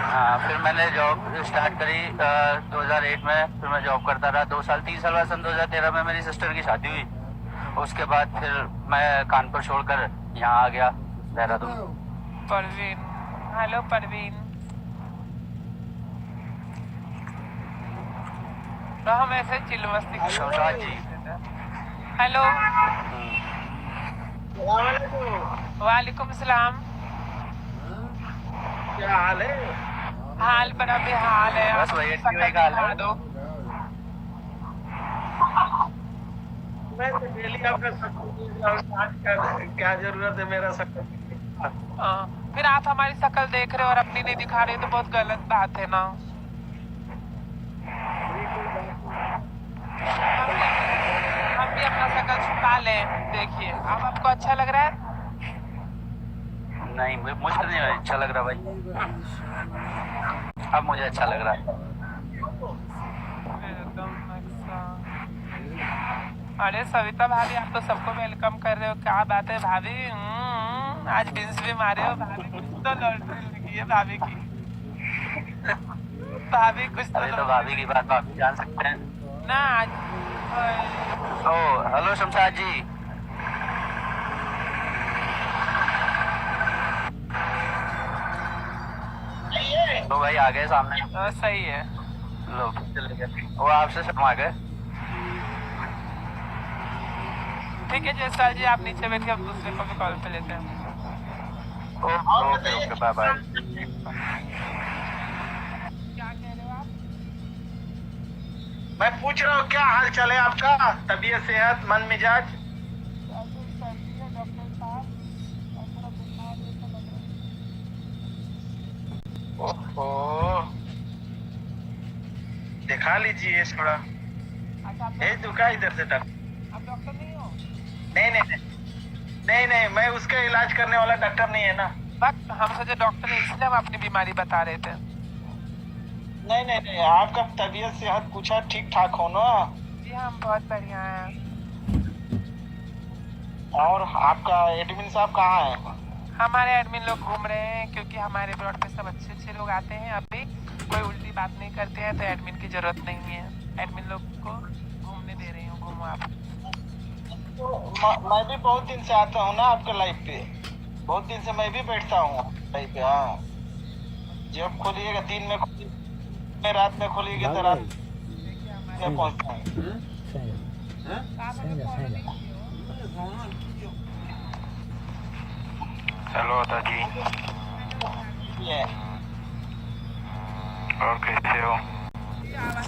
हाँ, फिर मैंने जॉब स्टार्ट करी 2008 में। फिर मैं जॉब करता रहा 2 साल 3 साल बाद। सन 2013 में मेरी सिस्टर की शादी हुई। उसके बाद फिर मैं कानपुर छोड़कर यहाँ आ गया, देहरादून। परवीन, हेलो परवीन। तो हम ऐसे चिल मस्ती शमशाद जी। हेलो। वालेकुम सलाम। क्या हाल है? हाल बड़ा बेहाल है। बस आप वही शक्ल का हाल दिखा है। दो। मैं तो डेली आपका शक्ल क्या जरूरत है मेरा शक्ल? फिर आप हमारी शक्ल देख रहे हो और अपनी नहीं दिखा रहे हो तो बहुत गलत बात है ना। हम भी अपना शक्ल छुपा लें। देखिए अब आपको अच्छा लग रहा है? नहीं, मुझे नहीं अच्छा लग रहा भाई। अब मुझे अच्छा लग रहा है। एकदम अच्छा। अरे सविता भाभी, आप तो सबको वेलकम कर रहे हो, क्या बात है भाभी? आज बिंस भी मारे हो भाभी, कुछ तो लॉटरी लगी है भाभी की। भाभी कुछ तो अरे तो भाभी की बात भाभी जान सकते हैं ना आज। ओ हेलो शमशाद जी। तो भाई आ गए सामने। सही है। लो चले गए, वो आपसे शर्मा गए। ठीक है जयसवाल जी, आप नीचे बैठिए, हम दूसरे को भी कॉल पे लेते हैं। Okay okay, bye bye. क्या कह रहे हो आप? मैं पूछ रहा हूँ क्या हाल चाल है आपका? तबीयत, सेहत, मन मिजाज? सर्दी है डॉक्टर साहब, और थोड़ा बुखार जैसा लग रहा है। ओहो, दिखा लीजिए थोड़ा। अच्छा भेज दूं क्या इधर से डॉक्टर? आप डॉक्टर नहीं हो? नहीं नहीं नहीं नहीं नहीं, मैं उसका इलाज करने वाला डॉक्टर नहीं है ना। बस हम सोचे डॉक्टर है, इसलिए हम अपनी बीमारी बता रहे थे। नहीं नहीं नहीं, आपका तबीयत सेहत पूछा, ठीक ठाक हो ना? जी हम बहुत बढ़िया हैं। और आपका एडमिन साहब कहाँ है? हमारे एडमिन लोग घूम रहे हैं, क्योंकि हमारे प्लॉट पे सब अच्छे अच्छे लोग आते हैं। अभी कोई उल्टी बात नहीं करते हैं तो एडमिन की जरूरत नहीं है। एडमिन लोग को घूमने दे रही हूँ, घूमो आप। मैं भी बहुत दिन से आता हूँ ना आपके लाइफ पे। बहुत दिन से मैं भी बैठता हूँ लाइफ पे। हाँ, जब खोलिएगा दिन में खोलिएगा, रात में खोलिएगा तो रात में पहुँचता हूँ। हेलो दादाजी। ये और कैसे हो? आवाज